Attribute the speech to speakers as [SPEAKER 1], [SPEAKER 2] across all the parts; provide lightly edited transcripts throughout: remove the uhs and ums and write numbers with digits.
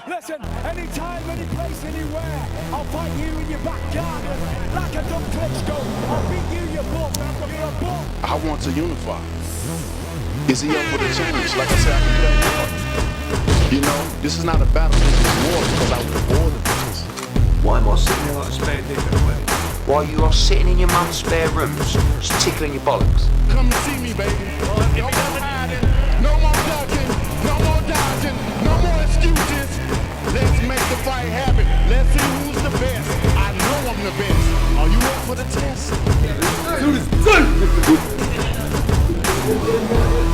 [SPEAKER 1] Listen, anytime, any place, anywhere, I'll fight you in your back garden. Like a dumb Klitschko, I'll beat you, you bum. You're a bum.
[SPEAKER 2] I want to unify. Is he up for the challenge? Like I said, I can play war. You know, this is not a battle, this is war because I was born in this.
[SPEAKER 3] Why am I sitting there like a spare dick away? While you are sitting in your mum's spare rooms, just tickling your bollocks.
[SPEAKER 2] Come to see me, baby. No more hiding, no more ducking, no more dodging, no more excuses. Let's make the fight happen. Let's see who's the best. I know I'm the best. Are you up for the test?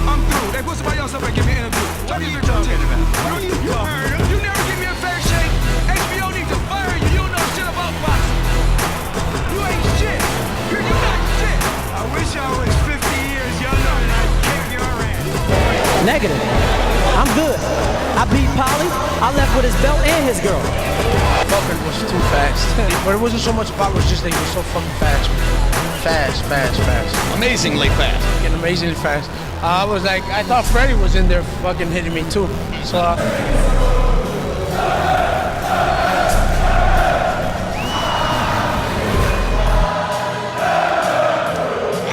[SPEAKER 4] I'm through. They put somebody else up and give me an interview. What are you talking about? You never give me a fair shake. HBO needs to fire you. You don't know shit about boxing. You ain't shit. You're not shit. I wish I was 50 years younger and I'd kick your ass.
[SPEAKER 5] Negative. I'm good. I beat Polly. I left with his belt and his girl.
[SPEAKER 6] Fucker was too fast. But it wasn't so much about it, was just that he was so fucking fast. Fast.
[SPEAKER 7] Amazingly fast.
[SPEAKER 6] Getting amazingly fast. I was like, I thought Freddie was in there fucking hitting me too. So.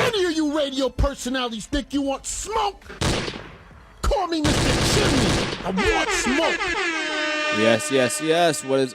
[SPEAKER 2] Any of you radio personalities think you want smoke? Call me Mr. Chimney. I want smoke.
[SPEAKER 8] Yes. What is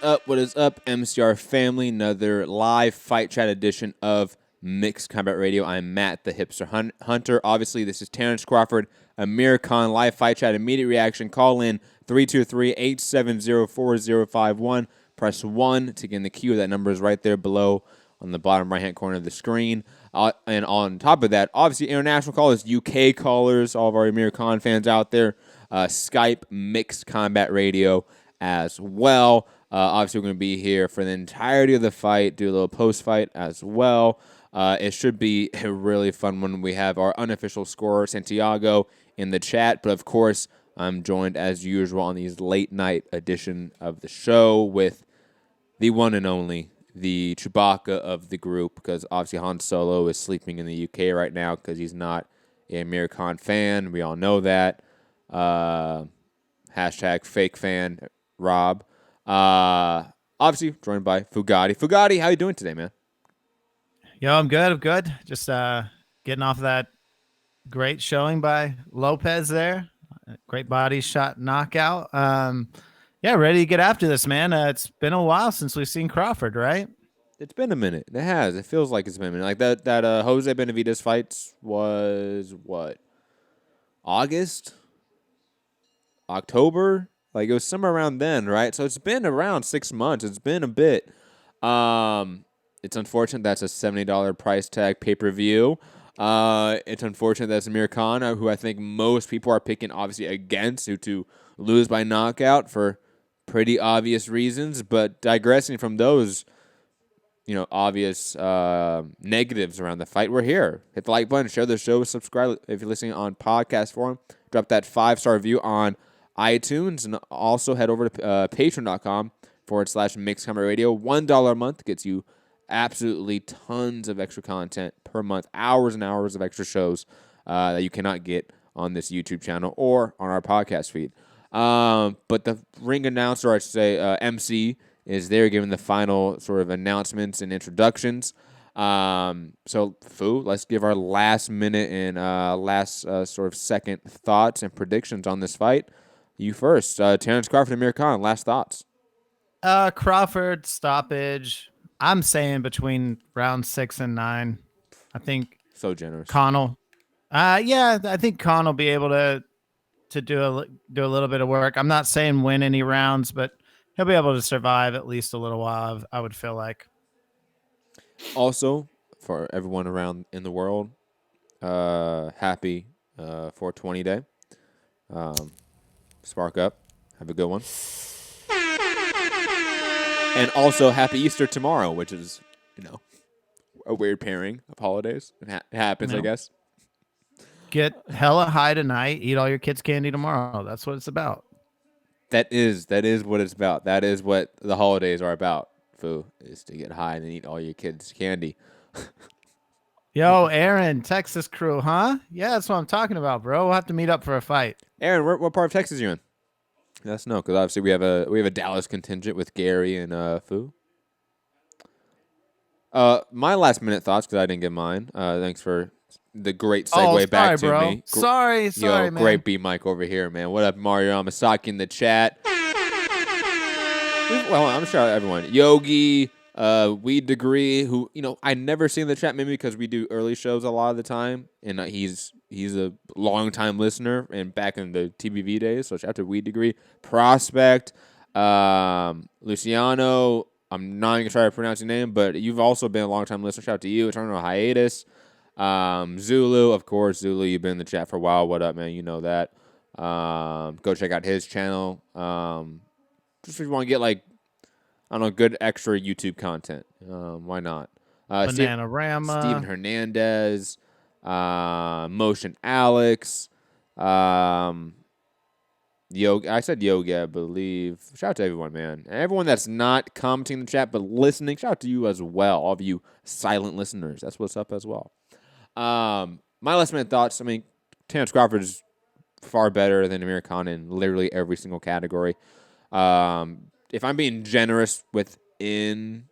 [SPEAKER 8] up, MCR family? Another live fight chat edition of Mixed Combat Radio. I'm Matt, the Hipster Hunter. Obviously, this is Terence Crawford, Amir Khan, live fight chat, immediate reaction. Call in 323-870-4051. Press 1 to get in the queue. That number is right there below on the bottom right-hand corner of the screen. And on top of that, obviously, international callers, UK callers, all of our Amir Khan fans out there. Skype Mixed Combat Radio as well. Obviously, we're going to be here for the entirety of the fight, do a little post-fight as well. It should be a really fun one. We have our unofficial scorer, Santiago, in the chat. But, of course, I'm joined, as usual, on these late-night edition of the show with the one and only, the Chewbacca of the group, because obviously Han Solo is sleeping in the UK right now because he's not a Amir Khan fan. We all know that. Hashtag fake fan, Rob. Obviously, joined by Fugatti. Fugatti, how you doing today, man?
[SPEAKER 9] Yo, I'm good. Just getting off that great showing by Lopez there. Great body shot knockout. Yeah, ready to get after this, man. It's been a while since we've seen Crawford, right?
[SPEAKER 8] It's been a minute. It has. It feels like it's been a minute. Like that Jose Benavidez fights was what? August? October? Like it was somewhere around then, right? So it's been around 6 months. It's been a bit. It's unfortunate that's a $70 price tag pay-per-view. It's unfortunate that's Amir Khan, who I think most people are picking, obviously, against, who to lose by knockout for pretty obvious reasons. But digressing from those, obvious negatives around the fight, we're here. Hit the like button, share the show, subscribe if you're listening on podcast form. Drop that 5-star review on iTunes, and also head over to patreon.com/Mixed Combat Radio. $1 a month gets you absolutely tons of extra content per month, hours and hours of extra shows that you cannot get on this YouTube channel or on our podcast feed. But the ring announcer, or I should say MC, is there giving the final sort of announcements and introductions. So, Fu, let's give our last minute and last sort of second thoughts and predictions on this fight. You first. Terence Crawford and Amir Khan, last thoughts.
[SPEAKER 9] Crawford stoppage. I'm saying between round 6 and 9. I think
[SPEAKER 8] so generous.
[SPEAKER 9] Khan I think Khan will be able to do a little bit of work. I'm not saying win any rounds, but he'll be able to survive at least a little while, I would feel like.
[SPEAKER 8] Also, for everyone around in the world, happy 420 day. Spark up. Have a good one. And also, happy Easter tomorrow, which is, a weird pairing of holidays. It happens, I guess.
[SPEAKER 9] Get hella high tonight. Eat all your kids' candy tomorrow. That's what it's about.
[SPEAKER 8] That is what it's about. That is what the holidays are about, Fu, is to get high and eat all your kids' candy.
[SPEAKER 9] Yo, Aaron, Texas crew, huh? Yeah, that's what I'm talking about, bro. We'll have to meet up for a fight.
[SPEAKER 8] Aaron, what part of Texas are you in? Let us know, because obviously we have a Dallas contingent with Gary and Fu. My last minute thoughts, because I didn't get mine. Thanks for the great segue back to
[SPEAKER 9] bro.
[SPEAKER 8] me.
[SPEAKER 9] Sorry,
[SPEAKER 8] Yo,
[SPEAKER 9] man.
[SPEAKER 8] great B Mike over here, man. What up, Mario Amasaki in the chat? Well, I'm sure everyone. Yogi, Weed Degree, who, I never see in the chat, maybe because we do early shows a lot of the time, and he's a long-time listener and back in the TBV days, so shout out to Weed Degree. Prospect, Luciano, I'm not going to try to pronounce your name, but you've also been a long-time listener. Shout out to you. Eternal Hiatus. Zulu, of course. Zulu, you've been in the chat for a while. What up, man? You know that. Go check out his channel. Just if you want to get, good extra YouTube content. Why not?
[SPEAKER 9] Bananarama.
[SPEAKER 8] Steven Hernandez. Motion Alex. Yogi, I said Yogi, I believe. Shout out to everyone, man. And everyone that's not commenting in the chat but listening, shout out to you as well. All of you silent listeners. That's what's up as well. My last minute thoughts. I mean, Terence Crawford is far better than Amir Khan in literally every single category. If I'm being generous within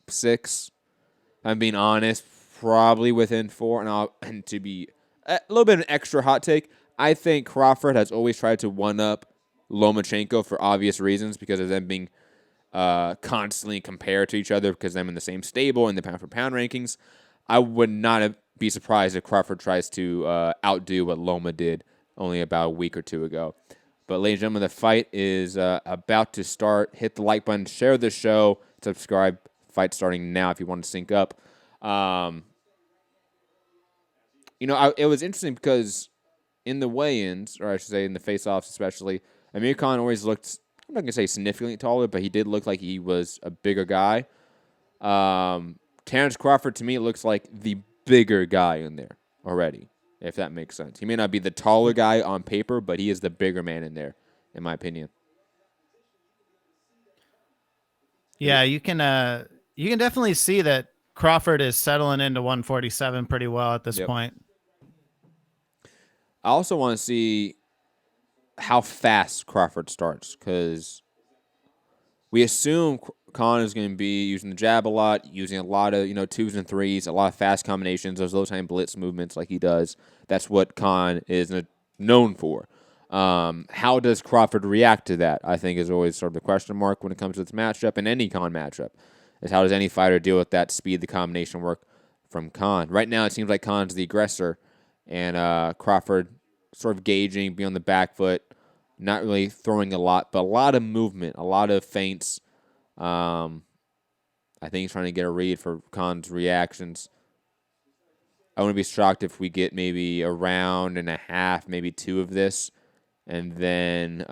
[SPEAKER 8] 6, if I'm being honest, probably within 4. And to be a little bit of an extra hot take, I think Crawford has always tried to one-up Lomachenko for obvious reasons because of them being constantly compared to each other because them in the same stable in the pound-for-pound rankings. I would not be surprised if Crawford tries to outdo what Loma did only about a week or 2 ago. But, ladies and gentlemen, the fight is about to start. Hit the like button, share the show, subscribe. Fight starting now if you want to sync up. It was interesting because in the weigh-ins, or I should say in the face-offs especially, Amir Khan always looked, I'm not going to say significantly taller, but he did look like he was a bigger guy. Terence Crawford, to me, looks like the bigger guy in there already, if that makes sense. He may not be the taller guy on paper, but he is the bigger man in there, in my opinion.
[SPEAKER 9] Yeah, you can definitely see that Crawford is settling into 147 pretty well at this point.
[SPEAKER 8] I also want to see how fast Crawford starts because we assume Khan is going to be using the jab a lot, using a lot of 2s and 3s, a lot of fast combinations, those low-time blitz movements like he does. That's what Khan is known for. How does Crawford react to that? I think is always sort of the question mark when it comes to this matchup and any Khan matchup. Is how does any fighter deal with that speed, the combination work from Khan? Right now, it seems like Khan's the aggressor. And Crawford sort of gauging, being on the back foot, not really throwing a lot, but a lot of movement, a lot of feints. I think he's trying to get a read for Khan's reactions. I wouldn't be shocked if we get maybe a round and a half, maybe 2 of this, and then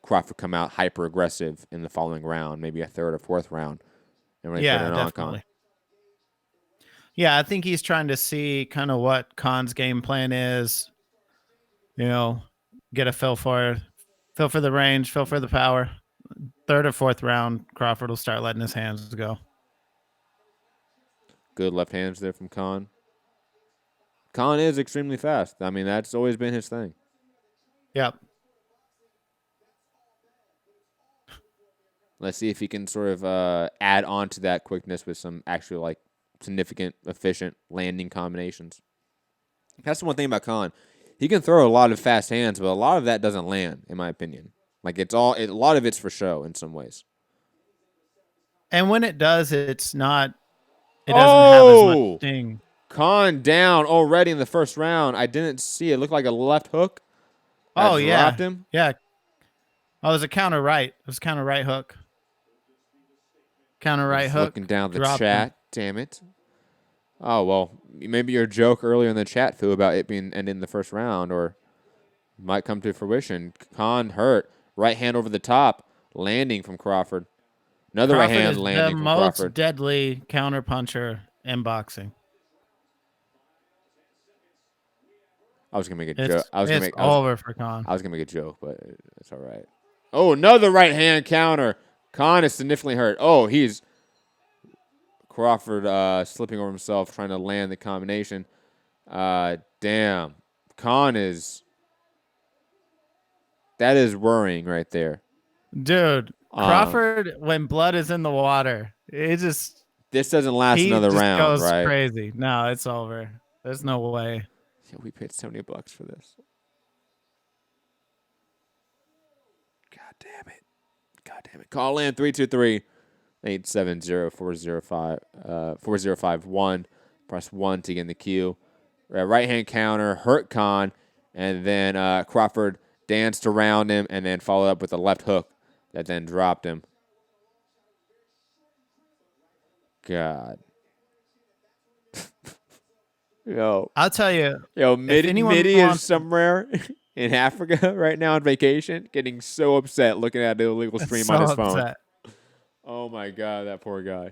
[SPEAKER 8] Crawford come out hyper-aggressive in the following round, maybe a 3rd or 4th round. And really put it on Khan.
[SPEAKER 9] Yeah, I think he's trying to see kind of what Khan's game plan is. Get a feel for the range, feel for the power. 3rd or 4th round, Crawford will start letting his hands go.
[SPEAKER 8] Good left hands there from Khan. Khan is extremely fast. I mean, that's always been his thing.
[SPEAKER 9] Yep.
[SPEAKER 8] Let's see if he can sort of add on to that quickness with some actual significant, efficient landing combinations. That's the one thing about Khan. He can throw a lot of fast hands, but a lot of that doesn't land, in my opinion. A lot of it's for show in some ways.
[SPEAKER 9] And when it does, it's not. It doesn't have as much sting.
[SPEAKER 8] Khan down already in the first round. I didn't see it. It looked like a left hook. Dropped him.
[SPEAKER 9] Yeah. Oh, it was a counter right. It was counter right hook. Counter right hook.
[SPEAKER 8] Looking down the chat. Damn it. Oh, well, maybe your joke earlier in the chat, Fu, about it being ending the first round or might come to fruition. Khan hurt. Right hand over the top. Landing from Crawford. Another right hand landing from Crawford.
[SPEAKER 9] The most deadly counter puncher in boxing.
[SPEAKER 8] I was going to make a joke.
[SPEAKER 9] It's over for Khan.
[SPEAKER 8] I was going to make a joke, but it's all right. Oh, another right hand counter. Khan is significantly hurt. Oh, he's Crawford slipping over himself, trying to land the combination. Damn. Khan is That is worrying right there.
[SPEAKER 9] Dude, Crawford, when blood is in the water, it just
[SPEAKER 8] this doesn't last
[SPEAKER 9] he
[SPEAKER 8] another
[SPEAKER 9] just
[SPEAKER 8] round,
[SPEAKER 9] goes
[SPEAKER 8] right?
[SPEAKER 9] crazy. No, it's over. There's no way.
[SPEAKER 8] Yeah, we paid $70 for this. God damn it. God damn it. Call in 323-870-4051. Press 1 to get in the queue. Right hand counter, hurt Khan, and then Crawford danced around him and then followed up with a left hook that then dropped him. God. Yo.
[SPEAKER 9] I'll tell you.
[SPEAKER 8] Mitty is somewhere in Africa right now on vacation, getting so upset looking at the illegal stream on his phone. Oh my God, that poor guy.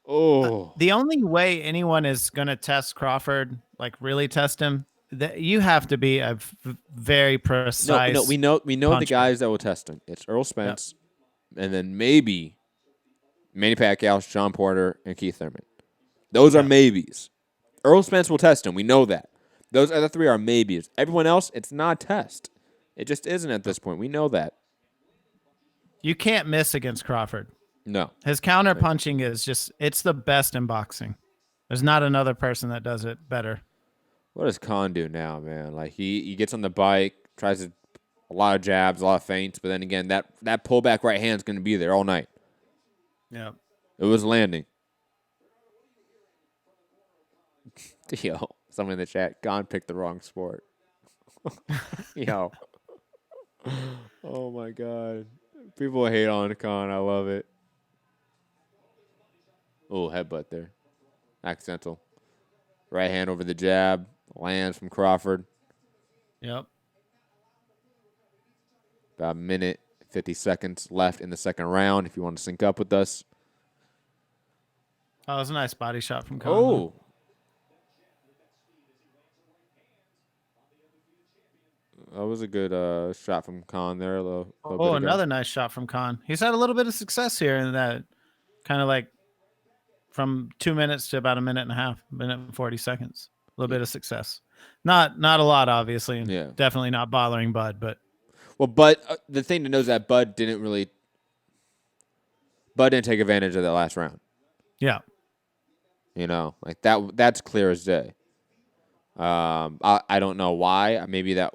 [SPEAKER 8] Oh.
[SPEAKER 9] The only way anyone is going to test Crawford, like really test him, that you have to be a very precise.
[SPEAKER 8] No, we know the guys that will test him. It's Earl Spence, and then maybe Manny Pacquiao, Sean Porter, and Keith Thurman. Those are maybes. Earl Spence will test him. We know that. Those other three are maybes. Everyone else, it's not a test. It just isn't at this point. We know that.
[SPEAKER 9] You can't miss against Crawford.
[SPEAKER 8] No.
[SPEAKER 9] His counter punching is just, it's the best in boxing. There's not another person that does it better.
[SPEAKER 8] What does Khan do now, man? Like he gets on the bike, tries a lot of jabs, a lot of feints, but then again, that pullback right hand is going to be there all night.
[SPEAKER 9] Yeah.
[SPEAKER 8] It was landing. Yo, someone in the chat, Khan picked the wrong sport. Yo. Oh my God. People hate on Khan. I love it. Oh, headbutt there. Accidental. Right hand over the jab. Lands from Crawford.
[SPEAKER 9] Yep.
[SPEAKER 8] About a minute, 50 seconds left in the second round if you want to sync up with us.
[SPEAKER 9] Oh, it was a nice body shot from Khan.
[SPEAKER 8] Oh. That was a good shot from Khan there.
[SPEAKER 9] Another nice shot from Khan. He's had a little bit of success here in that kind of like from 2 minutes to about a minute and a half, minute and 40 seconds. A little bit of success. Not a lot, obviously, and definitely not bothering Bud, but.
[SPEAKER 8] Well, Bud, the thing to know is that Bud didn't take advantage of that last round.
[SPEAKER 9] Yeah.
[SPEAKER 8] You know, like that's clear as day. I don't know why. Maybe that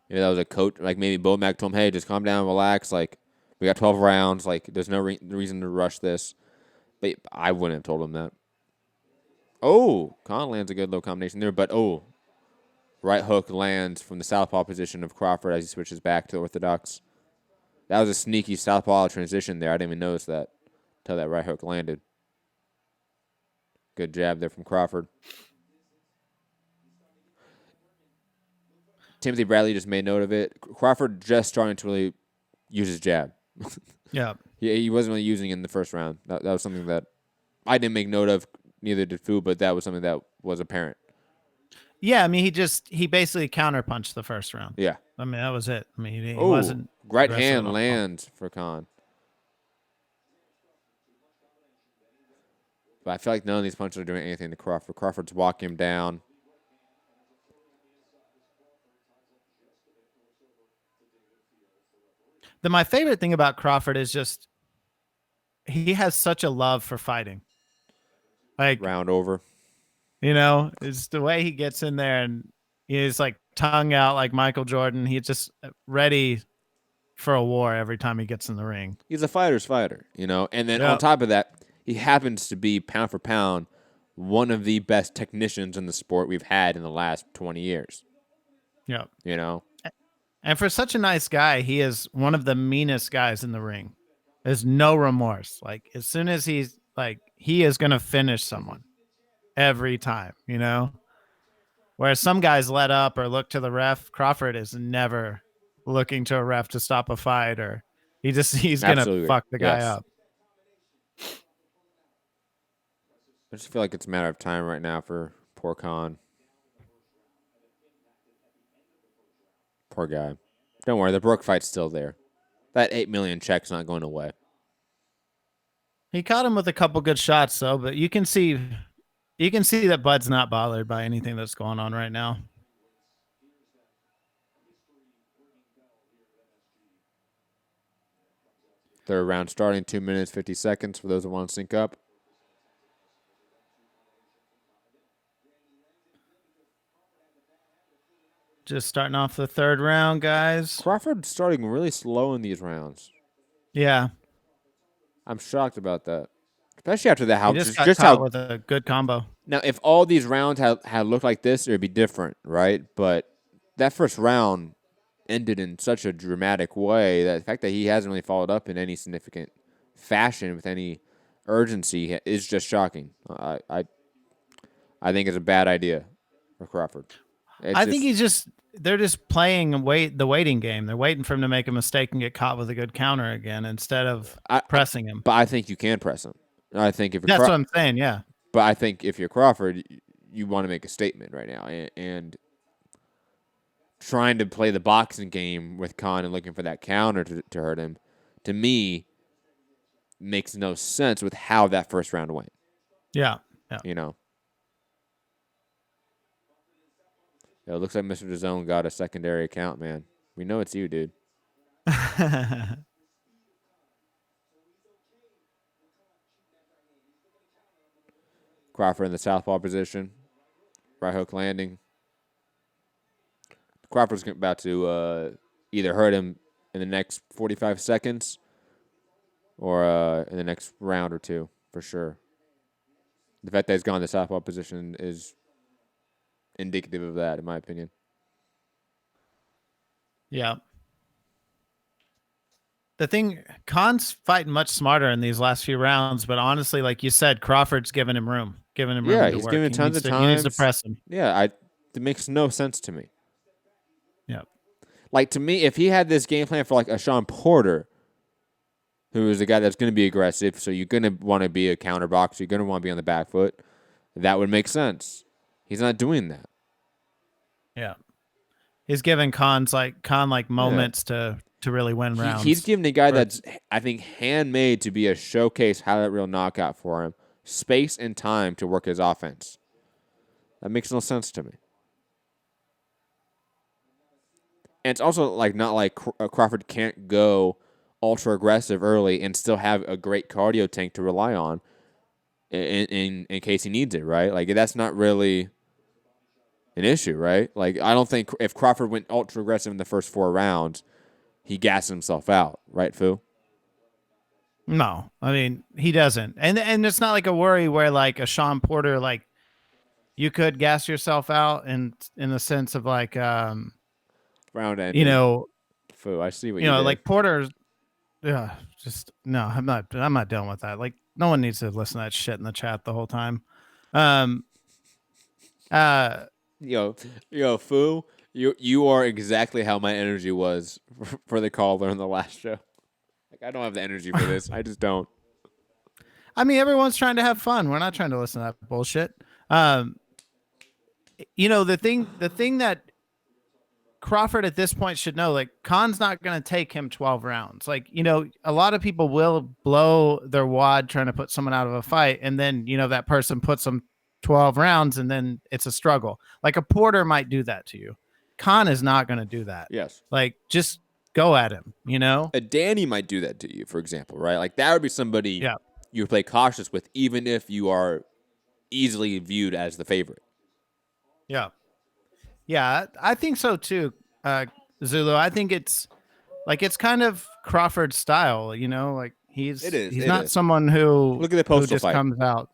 [SPEAKER 8] was a coach. Like maybe Bo Mack told him, "Hey, just calm down, relax. Like we got 12 rounds. Like there's no reason to rush this." But I wouldn't have told him that. Oh, Khan lands a good low combination there, but right hook lands from the southpaw position of Crawford as he switches back to orthodox. That was a sneaky southpaw transition there. I didn't even notice that until that right hook landed. Good jab there from Crawford. Timothy Bradley just made note of it. Crawford just starting to really use his jab.
[SPEAKER 9] Yeah.
[SPEAKER 8] He wasn't really using it in the first round. That was something that I didn't make note of. Neither did Fu, but that was something that was apparent.
[SPEAKER 9] Yeah, I mean, he basically counterpunched the first round.
[SPEAKER 8] Yeah.
[SPEAKER 9] I mean, that was it. I mean, he wasn't.
[SPEAKER 8] Right hand lands for Khan. But I feel like none of these punches are doing anything to Crawford. Crawford's walking him down.
[SPEAKER 9] My favorite thing about Crawford is just he has such a love for fighting. Like
[SPEAKER 8] round over.
[SPEAKER 9] You know, it's the way he gets in there and he's like tongue out like Michael Jordan. He's just ready for a war every time he gets in the ring.
[SPEAKER 8] He's a fighter's fighter, you know. And then on top of that, he happens to be pound for pound one of the best technicians in the sport we've had in the last 20 years.
[SPEAKER 9] Yeah.
[SPEAKER 8] You know?
[SPEAKER 9] And for such a nice guy, he is one of the meanest guys in the ring. There's no remorse. Like as soon as he's like, he is going to finish someone every time, you know? Whereas some guys let up or look to the ref. Crawford is never looking to a ref to stop a fight, or he's going to fuck the guy up.
[SPEAKER 8] I just feel like it's a matter of time right now for poor Khan. Poor guy. Don't worry, the Brook fight's still there. That $8 million check's not going away.
[SPEAKER 9] He caught him with a couple good shots, though, but you can see that Bud's not bothered by anything that's going on right now.
[SPEAKER 8] Third round starting 2 minutes, 50 seconds for those that want to sync up.
[SPEAKER 9] Just starting off the third round, guys.
[SPEAKER 8] Crawford's starting really slow in these rounds.
[SPEAKER 9] Yeah.
[SPEAKER 8] I'm shocked about that. Especially after that, how
[SPEAKER 9] He just
[SPEAKER 8] just,
[SPEAKER 9] got
[SPEAKER 8] just
[SPEAKER 9] caught
[SPEAKER 8] how
[SPEAKER 9] with a good combo.
[SPEAKER 8] now if all these rounds had looked like this, it would be different, right? But that first round ended in such a dramatic way that the fact that he hasn't really followed up in any significant fashion with any urgency is just shocking. I think it's a bad idea for Crawford.
[SPEAKER 9] I think they're just playing the waiting game. They're waiting for him to make a mistake and get caught with a good counter again instead of pressing him.
[SPEAKER 8] But I think you can press him. I think if
[SPEAKER 9] that's what I'm saying, yeah.
[SPEAKER 8] But I think if you're Crawford, you want to make a statement right now, and trying to play the boxing game with Khan and looking for that counter to hurt him, to me, makes no sense with how that first round went.
[SPEAKER 9] Yeah.
[SPEAKER 8] You know. It looks like Mr. DAZN got a secondary account, man. We know it's you, dude. Crawford in the southpaw position. Right hook landing. Crawford's about to either hurt him in the next 45 seconds or in the next round or two, for sure. The fact that he's gone to the southpaw position is indicative of that, in my opinion.
[SPEAKER 9] Yeah. The thing, Khan's fighting much smarter in these last few rounds, but honestly, like you said, Crawford's giving him room.
[SPEAKER 8] Yeah, he's giving tons of time.
[SPEAKER 9] He needs to press him.
[SPEAKER 8] Yeah, it makes no sense to me.
[SPEAKER 9] Yeah.
[SPEAKER 8] Like, to me, if he had this game plan for, like, a Sean Porter, who is a guy that's going to be aggressive, so you're going to want to be a counter boxer, you're going to want to be on the back foot, that would make sense. He's not doing that.
[SPEAKER 9] Yeah. He's giving Khan moments to really win rounds.
[SPEAKER 8] He's giving a guy that's, I think, handmade to be a showcase highlight reel knockout for him space and time to work his offense. That makes no sense to me. And it's also like not like Crawford can't go ultra aggressive early and still have a great cardio tank to rely on in case he needs it, right? Like, that's not really an issue, right? Like, I don't think if Crawford went ultra aggressive in the first 4 rounds, he gassed himself out, right, Phil?
[SPEAKER 9] No, I mean, he doesn't. And it's not like a worry where, like, a Sean Porter, like, you could gas yourself out in the sense of, like,
[SPEAKER 8] round end.
[SPEAKER 9] You know,
[SPEAKER 8] Phil, I see what you
[SPEAKER 9] know,
[SPEAKER 8] did.
[SPEAKER 9] like Porter's, just, no, I'm not dealing with that. Like, no one needs to listen to that shit in the chat the whole time.
[SPEAKER 8] Yo, Fu, you are exactly how my energy was for the caller in the last show. Like, I don't have the energy for this. I just don't.
[SPEAKER 9] I mean, everyone's trying to have fun. We're not trying to listen to that bullshit. You know, the thing that Crawford at this point should know, like, Khan's not going to take him 12 rounds. Like, you know, a lot of people will blow their wad trying to put someone out of a fight, and then, you know, that person puts them 12 rounds, and then it's a struggle. Like, a Porter might do that to you. Khan is not going to do that.
[SPEAKER 8] Yes.
[SPEAKER 9] Like, just go at him, you know?
[SPEAKER 8] A Danny might do that to you, for example, right? Like, that would be somebody you would play cautious with, even if you are easily viewed as the favorite.
[SPEAKER 9] Yeah. Yeah, I think so too, Zulu. I think it's kind of Crawford's style, you know, like he's not someone who
[SPEAKER 8] look at the postal
[SPEAKER 9] just
[SPEAKER 8] fight.
[SPEAKER 9] Comes out.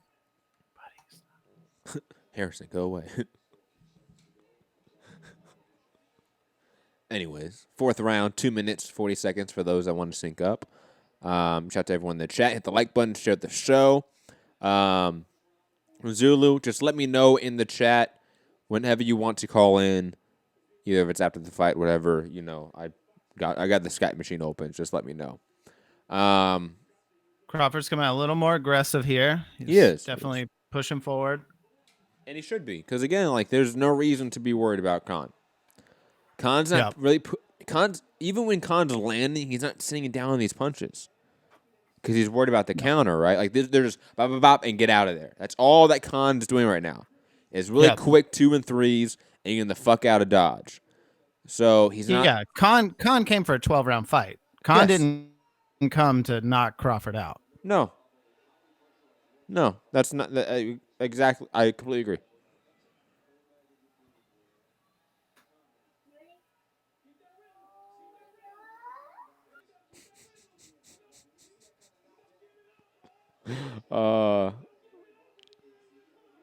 [SPEAKER 8] Harrison, go away. Anyways, 4th round, 2 minutes, 40 seconds for those that want to sync up. Shout out to everyone in the chat. Hit the like button, share the show. Zulu, just let me know in the chat whenever you want to call in, either if it's after the fight, whatever, you know, I got the Skype machine open. Just let me know.
[SPEAKER 9] Crawford's coming out a little more aggressive here.
[SPEAKER 8] He is.
[SPEAKER 9] Definitely pushing forward.
[SPEAKER 8] And he should be, because, again, like, there's no reason to be worried about Khan. Khan's not really even when Khan's landing, he's not sitting down on these punches because he's worried about the counter, right? Like, they're just bop, bop, bop, and get out of there. That's all that Khan's doing right now. Is really quick 2 and 3s and getting the fuck out of Dodge. So he's not.
[SPEAKER 9] Yeah, Khan came for a 12-round fight. Khan didn't come to knock Crawford out.
[SPEAKER 8] No, that's not exactly. I completely agree.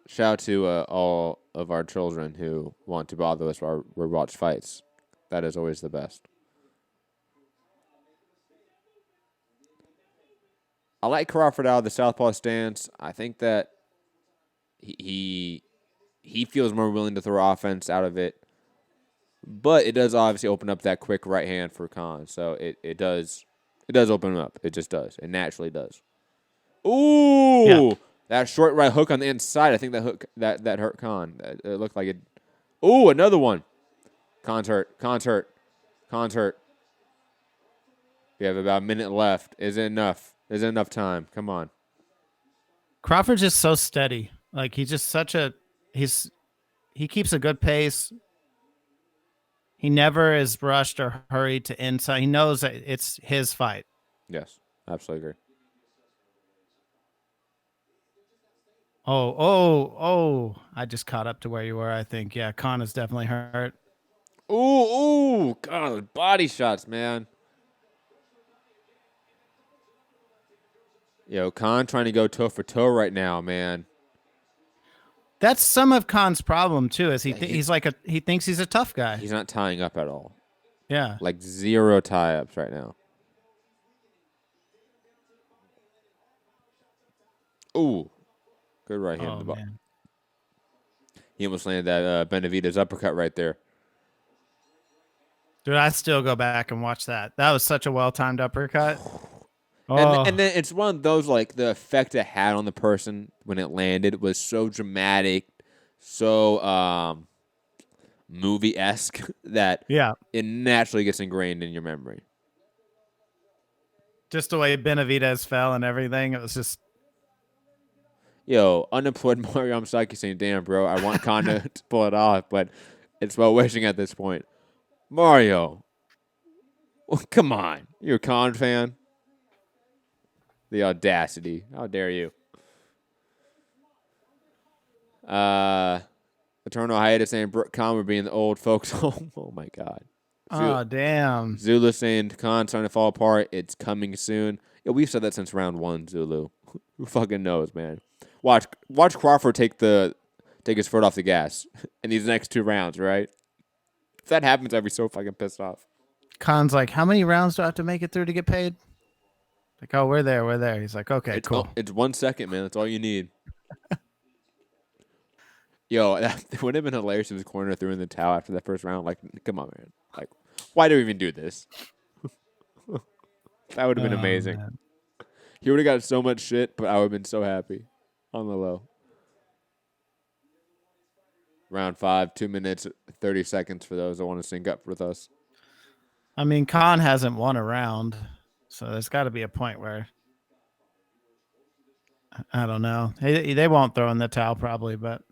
[SPEAKER 8] Shout out to all of our children who want to bother us while we watch fights. That is always the best. I like Crawford out of the southpaw stance. I think that he feels more willing to throw offense out of it. But it does obviously open up that quick right hand for Khan. So it does open him up. It just does. It naturally does. Ooh! Yeah. That short right hook on the inside. I think that hook that hurt Khan. It looked like it. Ooh, another one. Khan's hurt. We have about a minute left. Is it enough? Is it enough time? Come on.
[SPEAKER 9] Crawford's just so steady. Like he's just he keeps a good pace. He never is rushed or hurried to inside. He knows that it's his fight.
[SPEAKER 8] Yes, absolutely agree.
[SPEAKER 9] Oh. I just caught up to where you were, I think. Yeah, Khan is definitely hurt.
[SPEAKER 8] Ooh. God, body shots, man. Yo, Khan trying to go toe for toe right now, man.
[SPEAKER 9] That's some of Khan's problem too. Is he thinks he's a tough guy.
[SPEAKER 8] He's not tying up at all.
[SPEAKER 9] Yeah,
[SPEAKER 8] like zero tie-ups right now. Ooh, good right hand.
[SPEAKER 9] Oh, man.
[SPEAKER 8] He almost landed that Benavidez uppercut right there.
[SPEAKER 9] Dude, I still go back and watch that. That was such a well-timed uppercut.
[SPEAKER 8] And then it's one of those, like, the effect it had on the person when it landed was so dramatic, so movie-esque that it naturally gets ingrained in your memory.
[SPEAKER 9] Just the way Benavidez fell and everything, it was just...
[SPEAKER 8] Yo, unemployed Mario, I'm psychic saying, damn, bro, I want Khan to pull it off, but it's well wishing at this point. Mario, well, come on. You're a Khan fan? The audacity. How dare you? Eternal hiatus saying Khan would be in the old folks home. Oh, my God.
[SPEAKER 9] Oh, damn.
[SPEAKER 8] Zulu saying Khan's starting to fall apart. It's coming soon. Yo, we've said that since round one, Zulu. Who fucking knows, man? Watch Crawford take his foot off the gas in these next 2 rounds, right? If that happens, I'd be so fucking pissed off.
[SPEAKER 9] Khan's like, how many rounds do I have to make it through to get paid? Like, oh, we're there. He's like, okay, cool.
[SPEAKER 8] It's 1 second, man. That's all you need. Yo, that would have been hilarious if his corner threw in the towel after that first round. Like, come on, man. Like, why do we even do this? That would have been amazing. Man. He would have got so much shit, but I would have been so happy. On the low. Round 5, 2 minutes, 30 seconds for those that want to sync up with us.
[SPEAKER 9] I mean, Khan hasn't won a round, so there's got to be a point where I don't know. They won't throw in the towel probably, but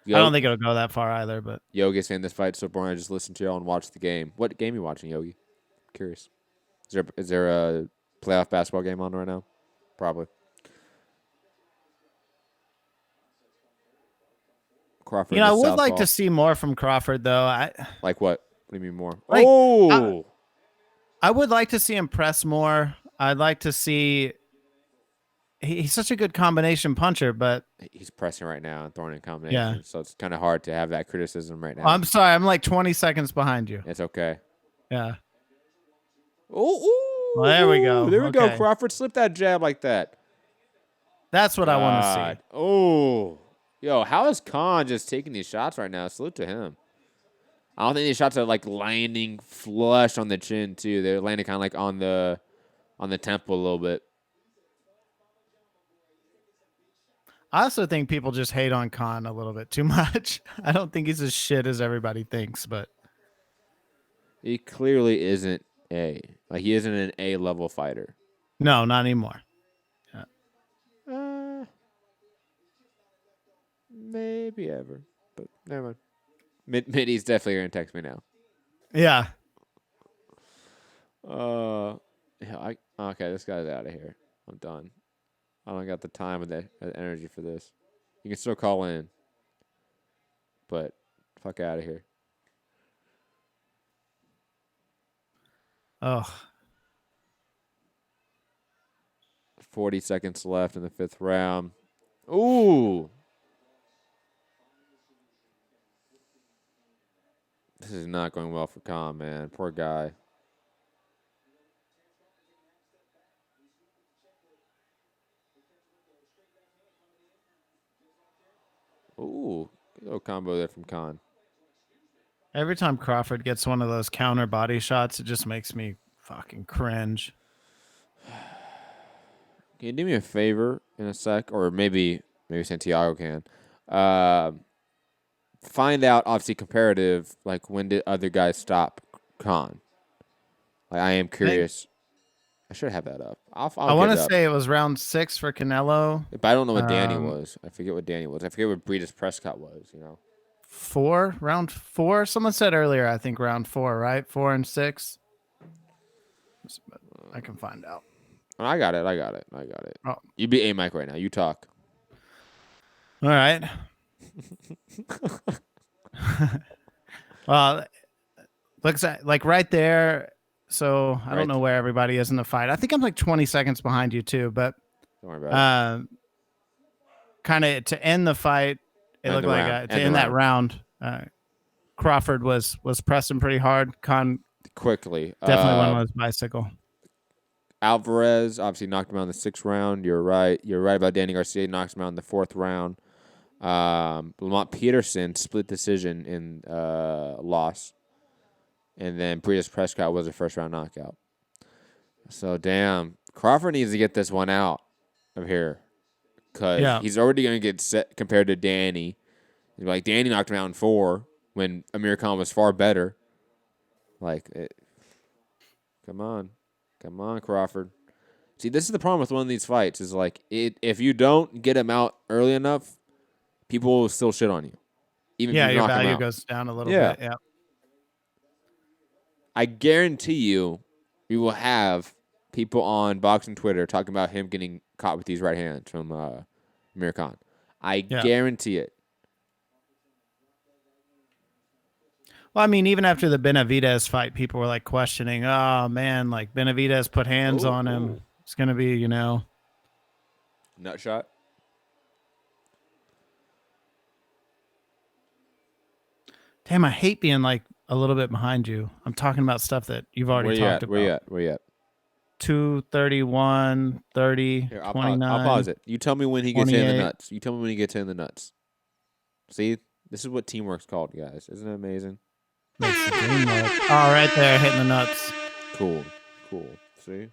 [SPEAKER 9] I don't think it'll go that far either. But
[SPEAKER 8] Yogi saying this fight's so boring. I just listened to y'all and watched the game. What game are you watching, Yogi? Curious. Is there a playoff basketball game on right now? Probably. Crawford.
[SPEAKER 9] I would like to see more from Crawford, though.
[SPEAKER 8] Like what? What do you mean more?
[SPEAKER 9] Like,
[SPEAKER 8] oh!
[SPEAKER 9] I would like to see him press more. I'd like to see... He's such a good combination puncher, but...
[SPEAKER 8] He's pressing right now and throwing in combinations, so it's kind of hard to have that criticism right now.
[SPEAKER 9] I'm sorry. I'm like 20 seconds behind you.
[SPEAKER 8] It's okay.
[SPEAKER 9] Yeah.
[SPEAKER 8] Oh,
[SPEAKER 9] well, there we go.
[SPEAKER 8] There we go. Crawford slipped that jab like that.
[SPEAKER 9] That's what I want to see.
[SPEAKER 8] Oh. Yo, how is Khan just taking these shots right now? Salute to him. I don't think these shots are like landing flush on the chin too. They're landing kind of like on the temple a little bit.
[SPEAKER 9] I also think people just hate on Khan a little bit too much. I don't think he's as shit as everybody thinks, but
[SPEAKER 8] he clearly isn't he isn't an A-level fighter.
[SPEAKER 9] No, not anymore.
[SPEAKER 8] Maybe ever, but never mind. Middy's definitely gonna text me now.
[SPEAKER 9] Yeah.
[SPEAKER 8] Yeah. Okay, this guy's out of here. I'm done. I don't got the time or the energy for this. You can still call in, but fuck out of here.
[SPEAKER 9] Oh,
[SPEAKER 8] 40 seconds left in the 5th round. Ooh. This is not going well for Khan, man. Poor guy. Ooh. Good little combo there from Khan.
[SPEAKER 9] every time Crawford gets one of those counter body shots, it just makes me fucking cringe.
[SPEAKER 8] Can you do me a favor in a sec? Or maybe Santiago can. Find out, obviously, comparative, like, when did other guys stop Khan? Like, I am curious. I should have that up.
[SPEAKER 9] I want to say it was round 6 for Canelo.
[SPEAKER 8] But I don't know what Danny was. I forget what Danny was. I forget what Breedis Prescott was, you know.
[SPEAKER 9] Round 4. Someone said earlier, I think round 4, right? 4 and 6. I can find out.
[SPEAKER 8] I got it.
[SPEAKER 9] Oh.
[SPEAKER 8] You be A Mike right now. You talk.
[SPEAKER 9] All right. Well, looks like right there. So I don't know where everybody is in the fight. I think I'm like 20 seconds behind you too, but
[SPEAKER 8] don't worry about it.
[SPEAKER 9] Kind of to end the fight, it looked like to end that round. Crawford was pressing pretty hard. Khan
[SPEAKER 8] quickly
[SPEAKER 9] definitely went on his bicycle.
[SPEAKER 8] Alvarez obviously knocked him out in the 6th round. You're right about Danny Garcia. Knocks him out in the 4th round. Lamont Peterson split decision in loss. And then Breedis Prescott was a 1st-round knockout. So, damn. Crawford needs to get this one out of here. Because he's already going to get set compared to Danny. Like, Danny knocked him out in 4 when Amir Khan was far better. Like, come on. Come on, Crawford. See, this is the problem with one of these fights is, like, if you don't get him out early enough, people will still shit on you. Even if you
[SPEAKER 9] your
[SPEAKER 8] knock him
[SPEAKER 9] value
[SPEAKER 8] out.
[SPEAKER 9] goes down a little bit. Yeah.
[SPEAKER 8] I guarantee you will have people on boxing Twitter talking about him getting caught with these right hands from Amir Khan. I guarantee it.
[SPEAKER 9] Well, I mean, even after the Benavidez fight, people were like questioning, oh man, like Benavidez put hands on him. It's going to be, nut
[SPEAKER 8] shot.
[SPEAKER 9] Damn, I hate being like a little bit behind you. I'm talking about stuff that you've already talked about.
[SPEAKER 8] Where you at?
[SPEAKER 9] 231, 30,
[SPEAKER 8] Here,
[SPEAKER 9] 29.
[SPEAKER 8] I'll pause it. You tell me when he gets
[SPEAKER 9] 28.
[SPEAKER 8] in the nuts. You tell me when he gets in the nuts. See? This is what teamwork's called, guys. Isn't it amazing?
[SPEAKER 9] Makes the dream work. Oh, right there, hitting the nuts.
[SPEAKER 8] Cool. See?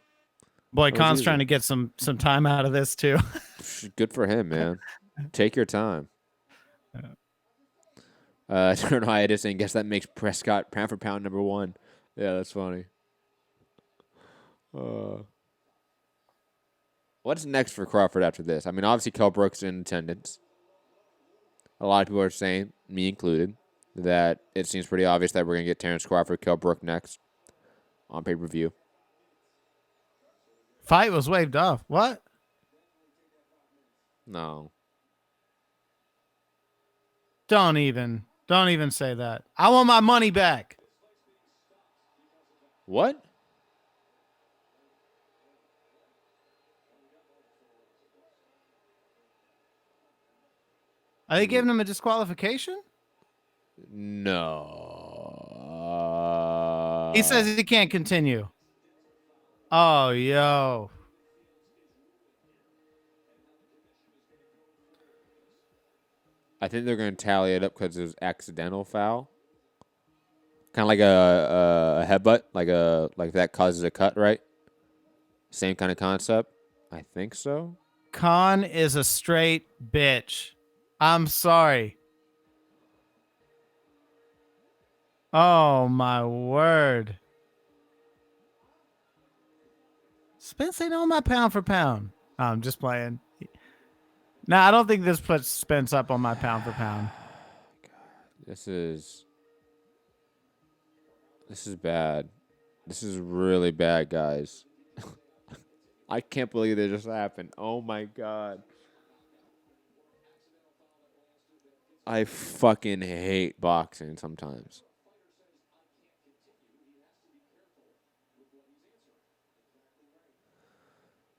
[SPEAKER 9] Boy, Khan's trying to get some time out of this, too.
[SPEAKER 8] Good for him, man. Take your time. Turn hiatus and guess that makes Prescott pound for pound number 1. Yeah, that's funny. What's next for Crawford after this? I mean, obviously, Kell Brook's in attendance. A lot of people are saying, me included, that it seems pretty obvious that we're going to get Terence Crawford, Kell Brook next on pay-per-view.
[SPEAKER 9] Fight was waved off. What?
[SPEAKER 8] No.
[SPEAKER 9] Don't even say that. I want my money back.
[SPEAKER 8] What?
[SPEAKER 9] Are they giving him a disqualification?
[SPEAKER 8] No.
[SPEAKER 9] He says he can't continue. Oh, yo.
[SPEAKER 8] I think they're going to tally it up because it was accidental foul. Kind of like a headbutt, like that causes a cut, right? Same kind of concept. I think so.
[SPEAKER 9] Khan is a straight bitch. I'm sorry. Oh, my word. Spence ain't on my pound for pound. Oh, I'm just playing. No, I don't think this puts Spence up on my pound for pound.
[SPEAKER 8] This is bad. This is really bad, guys. I can't believe that just happened. Oh my god. I fucking hate boxing sometimes.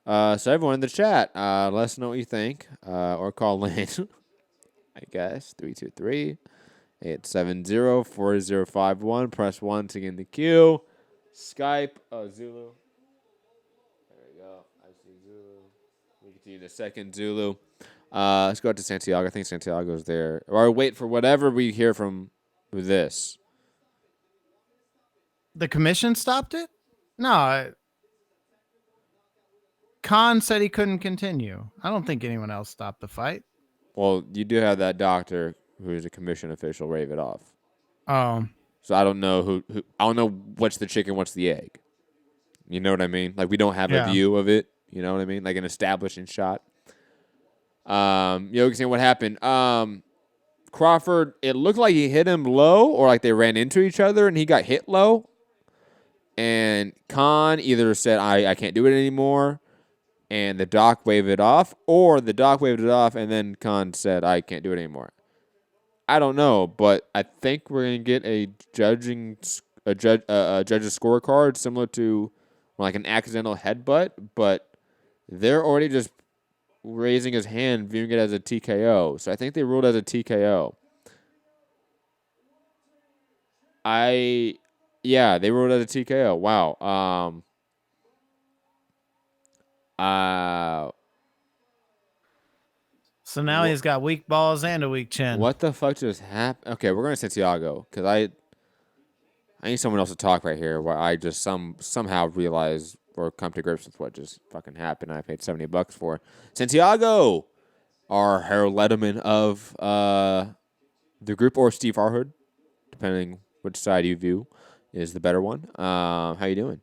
[SPEAKER 8] So everyone in the chat, let us know what you think, or call in. I guess 323-870-4051. Press 1 to get in the queue. Skype, Zulu. There we go. I see Zulu. We continue the second Zulu. Let's go out to Santiago. I think Santiago's there. Or wait for whatever we hear from this.
[SPEAKER 9] The commission stopped it? No. Khan said he couldn't continue. I don't think anyone else stopped the fight.
[SPEAKER 8] Well, you do have that doctor who's a commission official wave it off.
[SPEAKER 9] Oh.
[SPEAKER 8] So I don't know who I don't know what's the chicken, what's the egg. You know what I mean? Like we don't have a view of it. You know what I mean? Like an establishing shot. You can see what happened. Crawford, it looked like he hit him low or like they ran into each other and he got hit low. And Khan either said, I can't do it anymore, and the doc waved it off, or the doc waved it off and then Khan said, I can't do it anymore. I don't know, but I think we're going to get a judge's scorecard similar to like an accidental headbutt, but they're already just raising his hand, viewing it as a TKO. So I think they ruled it as a TKO. Yeah, they ruled it as a TKO. Wow.
[SPEAKER 9] So now he's got weak balls and a weak chin.
[SPEAKER 8] What the fuck just happened? Okay, we're going to Santiago because I need someone else to talk right here where I just somehow realize or come to grips with what just fucking happened. I paid $70 for Santiago, our Harold Letterman of the group, or Steve Harhood, depending which side you view is the better one. How you doing?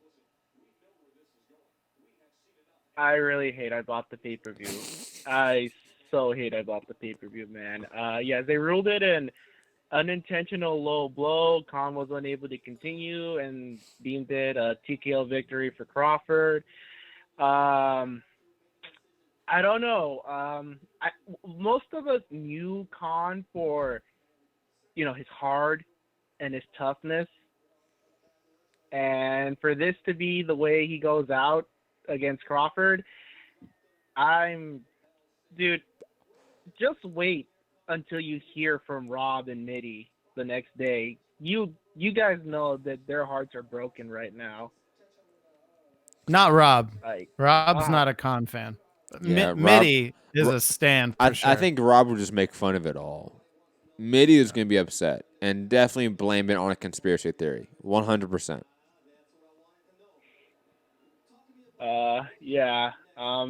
[SPEAKER 7] I really hate I bought the pay-per-view. I so hate I bought the pay-per-view, man. Yeah, they ruled it an unintentional low blow. Khan was unable to continue and deemed it a TKO victory for Crawford. I don't know. Most of us knew Khan for, his hard and his toughness. And for this to be the way he goes out against Crawford, dude, just wait until you hear from Rob and Mitty the next day. You guys know that their hearts are broken right now.
[SPEAKER 9] Not Rob. Rob's not a Khan fan.
[SPEAKER 8] Yeah,
[SPEAKER 9] Mitty is a stand for sure.
[SPEAKER 8] I think Rob would just make fun of it all. Mitty is going to be upset and definitely blame it on a conspiracy theory. 100%.
[SPEAKER 7] Yeah.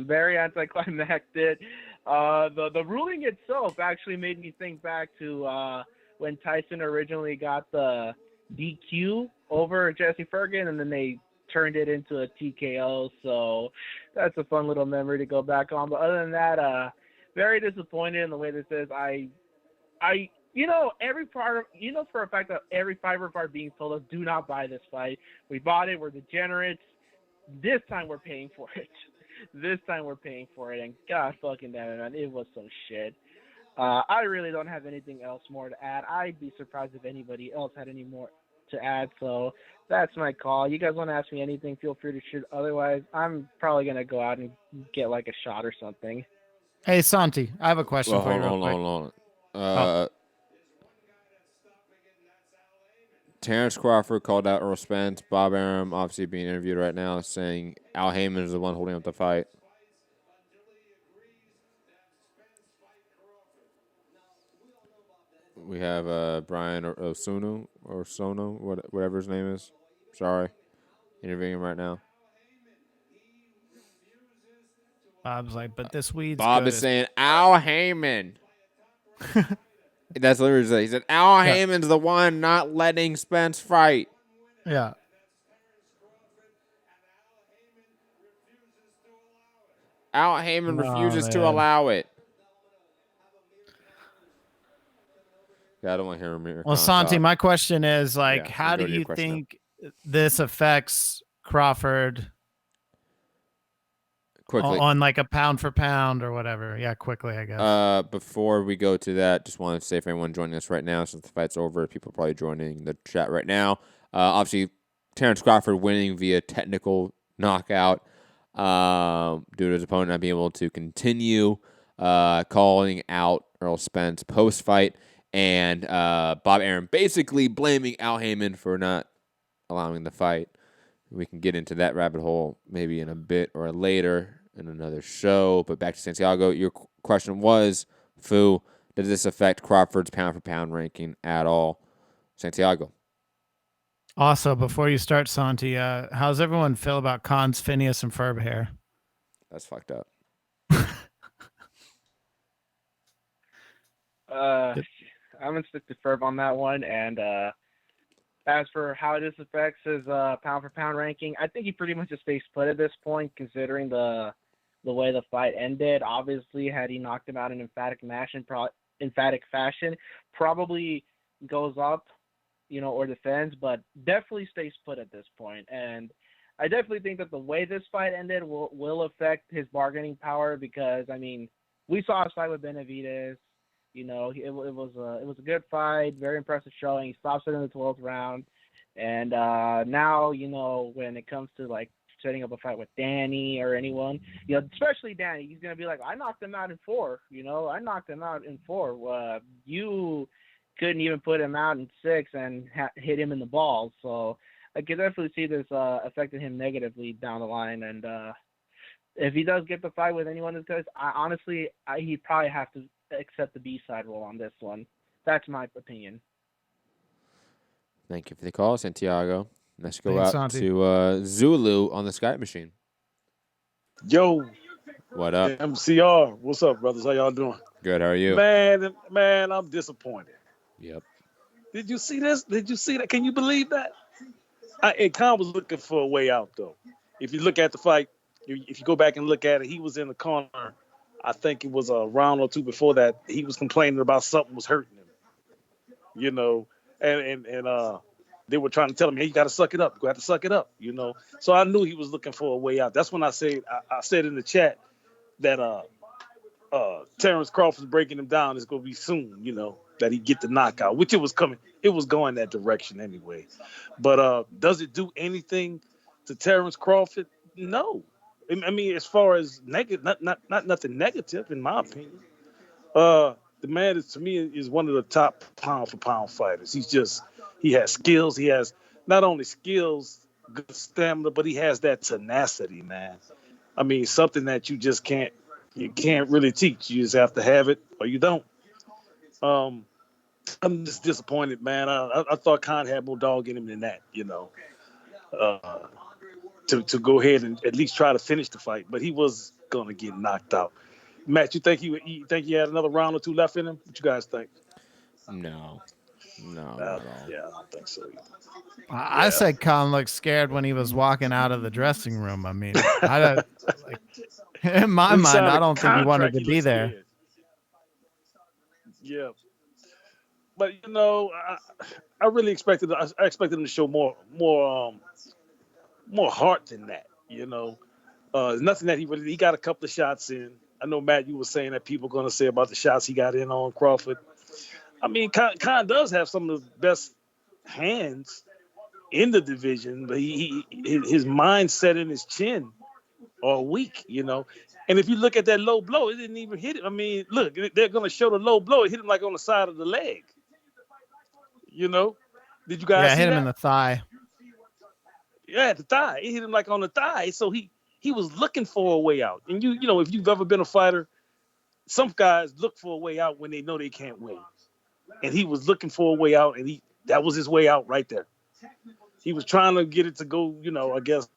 [SPEAKER 7] Very anticlimactic. The ruling itself actually made me think back to when Tyson originally got the DQ over Jesse Ferguson, and then they turned it into a TKO. So that's a fun little memory to go back on. But other than that, very disappointed in the way this is. Every part of, for a fact that every fiber part being told us, do not buy this fight. We bought it. We're degenerates. This time we're paying for it. And God fucking damn it, man, it was so shit. I really don't have anything else more to add. I'd be surprised if anybody else had any more to add. So that's my call. You guys want to ask me anything, feel free to shoot. Otherwise, I'm probably going to go out and get like a shot or something.
[SPEAKER 9] Hey, Santi, I have a question for you real quick.
[SPEAKER 8] Hold on. Terence Crawford called out Earl Spence. Bob Arum, obviously being interviewed right now, saying Al Heyman is the one holding up the fight. We have Brian Osunu, or Sono, whatever his name is. Sorry. Interviewing him right now.
[SPEAKER 9] Bob's like, but this weed's
[SPEAKER 8] Bob
[SPEAKER 9] good
[SPEAKER 8] is saying Al Heyman. That's literally what he said. He said Al Heyman's the one not letting Spence fight.
[SPEAKER 9] Yeah.
[SPEAKER 8] Al Heyman refuses to allow it. Yeah, I don't want to hear Amir.
[SPEAKER 9] Well, Santi, my question is, how do you think this affects Crawford
[SPEAKER 8] quickly.
[SPEAKER 9] On like a pound for pound or whatever. Yeah, quickly, I guess.
[SPEAKER 8] Before we go to that, just wanted to say for anyone joining us right now, since the fight's over, people probably joining the chat right now. Obviously, Terence Crawford winning via technical knockout due to his opponent not being able to continue calling out Earl Spence post-fight, and Bob Arum basically blaming Al Heyman for not allowing the fight. We can get into that rabbit hole maybe in a bit or later in another show. But back to Santiago, your question was, Fu, does this affect Crawford's pound-for-pound ranking at all? Santiago.
[SPEAKER 9] Also, before you start, Santi, how's everyone feel about Khan's Phineas and Ferb hair?
[SPEAKER 8] That's fucked up.
[SPEAKER 7] I'm gonna stick to Ferb on that one. And as for how this affects his pound for pound ranking, I think he pretty much just stays put at this point, considering the way the fight ended. Obviously, had he knocked him out in emphatic fashion, probably goes up, or defends, but definitely stays put at this point. And I definitely think that the way this fight ended will affect his bargaining power, because we saw his fight with Benavidez. It was a good fight, very impressive showing. He stops it in the 12th round, and now when it comes to like setting up a fight with Danny or anyone, especially Danny, he's gonna be like, I knocked him out in 4. I knocked him out in 4. You couldn't even put him out in 6 and hit him in the balls. So I can definitely see this affecting him negatively down the line. And if he does get the fight with anyone of these guys, he'd probably have to accept the B-side role on this one. That's my opinion.
[SPEAKER 8] Thank you for the call, Santiago. Let's go
[SPEAKER 9] Thanks,
[SPEAKER 8] out
[SPEAKER 9] Santi.
[SPEAKER 8] to Zulu on the Skype machine.
[SPEAKER 10] Yo.
[SPEAKER 8] What up?
[SPEAKER 10] MCR. What's up, brothers? How y'all doing?
[SPEAKER 8] Good, how are you?
[SPEAKER 10] Man, I'm disappointed.
[SPEAKER 8] Yep.
[SPEAKER 10] Did you see this? Did you see that? Can you believe that? Khan was looking for a way out, though. If you look at the fight, if you go back and look at it, he was in the corner. I think it was a round or two before that. He was complaining about something was hurting him, and they were trying to tell him, hey, you got to suck it up. You got to suck it up, So I knew he was looking for a way out. That's when I said in the chat that Terence Crawford's breaking him down. It's going to be soon, that he get the knockout, which it was coming. It was going that direction anyway. But does it do anything to Terence Crawford? No. As far as negative, not nothing negative in my opinion. The man to me is one of the top pound for pound fighters. He has skills. He has not only skills, good stamina, but he has that tenacity, man. Something that you just can't really teach. You just have to have it or you don't. I'm just disappointed, man. I thought Khan had more dog in him than that, to go ahead and at least try to finish the fight, but he was gonna get knocked out. Matt, you think he had another round or two left in him? What you guys think?
[SPEAKER 8] No, not at all.
[SPEAKER 10] Yeah, I don't think so either.
[SPEAKER 9] I said Khan looked scared when he was walking out of the dressing room. In my mind, I don't think he wanted to be there.
[SPEAKER 10] Scared. Yeah, but I really expected him to show more heart than that. Nothing that he got a couple of shots in. I know, Matt, you were saying that people are going to say about the shots he got in on Crawford. Khan does have some of the best hands in the division, but his mindset and his chin are weak, And if you look at that low blow, it didn't even hit him. Look, they're going to show the low blow. It hit him like on the side of the leg. Did you guys see
[SPEAKER 9] hit him
[SPEAKER 10] that?
[SPEAKER 9] in the thigh.
[SPEAKER 10] Yeah, the thigh. It hit him like on the thigh. So he was looking for a way out. And if you've ever been a fighter, some guys look for a way out when they know they can't win. And he was looking for a way out, and that was his way out right there. He was trying to get it to go, I guess,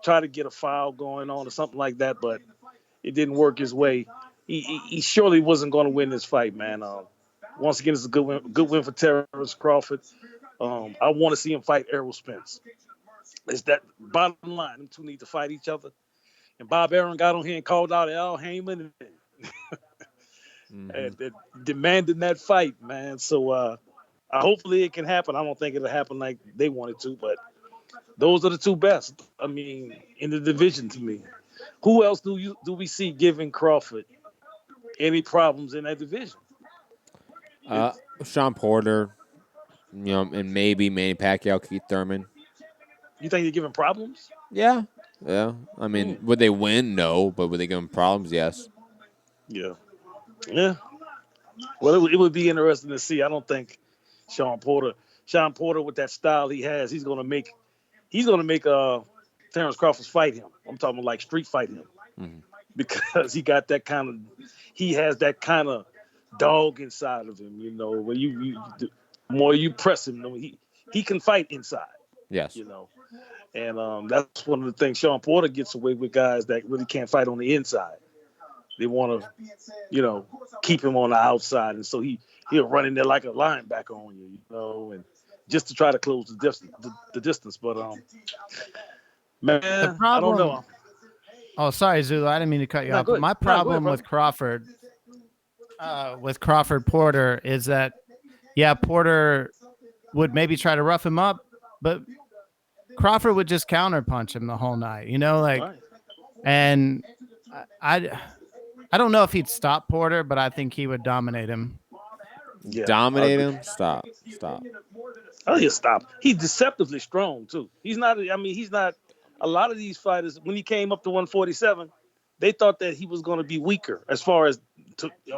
[SPEAKER 10] try to get a foul going on or something like that, but it didn't work his way. He surely wasn't going to win this fight, man. Once again, it's a good win for Terence Crawford. I want to see him fight Errol Spence. It's that bottom line. Them two need to fight each other. And Bob Arum got on here and called out Al Heyman and demanding that fight, man. So hopefully it can happen. I don't think it'll happen like they wanted to, but those are the two best. In the division to me. Who else do we see giving Crawford any problems in that division?
[SPEAKER 8] Sean Porter, and maybe Manny Pacquiao, Keith Thurman.
[SPEAKER 10] You think they're giving problems?
[SPEAKER 8] Yeah. I mean, would they win? No, but would they give him problems? Yes.
[SPEAKER 10] Yeah. Well, it would be interesting to see. I don't think Sean Porter with that style he has, he's gonna make Terence Crawford fight him. I'm talking like street fight him.
[SPEAKER 8] Mm-hmm.
[SPEAKER 10] Because he has that kind of dog inside of him, where the more you press him, he can fight inside.
[SPEAKER 8] Yes.
[SPEAKER 10] And that's one of the things Sean Porter gets away with, guys that really can't fight on the inside. They want to, keep him on the outside, and so he'll run in there like a linebacker on you, and just to try to close the distance. But man,
[SPEAKER 9] the problem,
[SPEAKER 10] I don't know.
[SPEAKER 9] Oh, sorry, Zulu. I didn't mean to cut you off. But my problem with Crawford Porter is that, Porter would maybe try to rough him up, but Crawford would just counterpunch him the whole night,
[SPEAKER 10] Right.
[SPEAKER 9] And I don't know if he'd stop Porter, but I think he would dominate him.
[SPEAKER 10] Yeah,
[SPEAKER 8] dominate him? Stop.
[SPEAKER 10] Oh, he'll stop. He's deceptively strong too. He's not. A lot of these fighters, when he came up to 147, they thought that he was going to be weaker as far as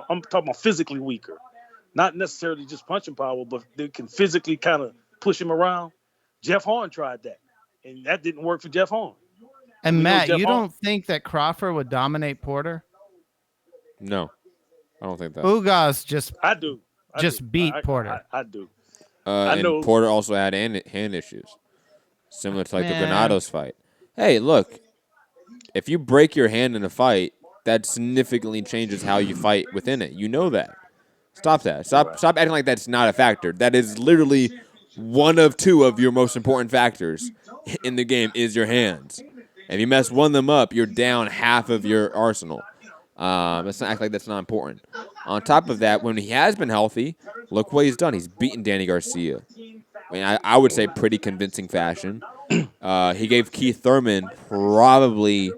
[SPEAKER 10] I'm talking about physically weaker, not necessarily just punching power, but they can physically kind of push him around. Jeff Horn tried that, and that didn't work for Jeff Horn.
[SPEAKER 9] And Matt, you don't think that Crawford would dominate Porter?
[SPEAKER 8] No, I don't think that.
[SPEAKER 9] Ugas just beat Porter.
[SPEAKER 10] I do.
[SPEAKER 8] I know Porter also had hand issues, similar to the Granados fight. Hey, look, if you break your hand in a fight, that significantly changes how you fight within it. You know that. Stop that. Stop acting like that's not a factor. That is literally one of two of your most important factors in the game is your hands. If you mess one of them up, you're down half of your arsenal. Let's not act like that's not important. On top of that, when he has been healthy, look what he's done. He's beaten Danny Garcia. I mean, I would say pretty convincing fashion. He gave Keith Thurman probably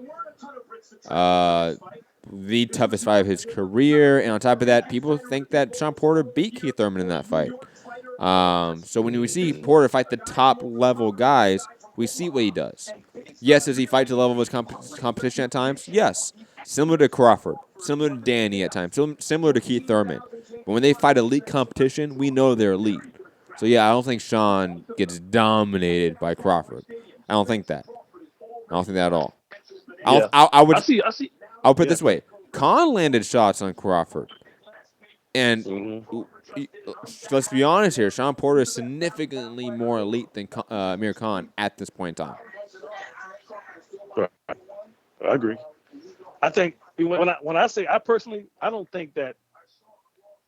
[SPEAKER 8] the toughest fight of his career. And on top of that, people think that Sean Porter beat Keith Thurman in that fight. So when we see Porter fight the top-level guys, we see what he does. Yes, does he fight to the level of his competition at times? Yes. Similar to Crawford, similar to Danny at times, similar to Keith Thurman. But when they fight elite competition, we know they're elite. So, I don't think Sean gets dominated by Crawford. I don't think that. I don't think that at all. I would
[SPEAKER 10] see.
[SPEAKER 8] I'll put it this way. Khan landed shots on Crawford. And let's be honest here. Sean Porter is significantly more elite than Amir Khan at this point in time.
[SPEAKER 10] I agree. I think when I say I personally, I don't think that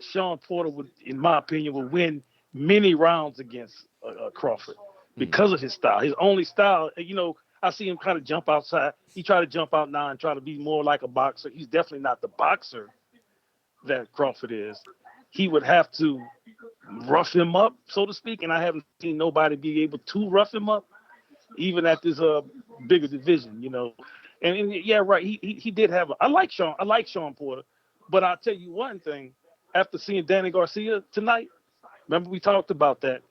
[SPEAKER 10] Sean Porter would, in my opinion, would win many rounds against Crawford because of his style. His only style, I see him kind of jump outside. He tried to jump out now and try to be more like a boxer. He's definitely not the boxer that Crawford is. He would have to rough him up, so to speak, and I haven't seen nobody be able to rough him up, even at this bigger division, And yeah, right. He did have. I like Sean Porter, but I'll tell you one thing. After seeing Danny Garcia tonight, remember we talked about that.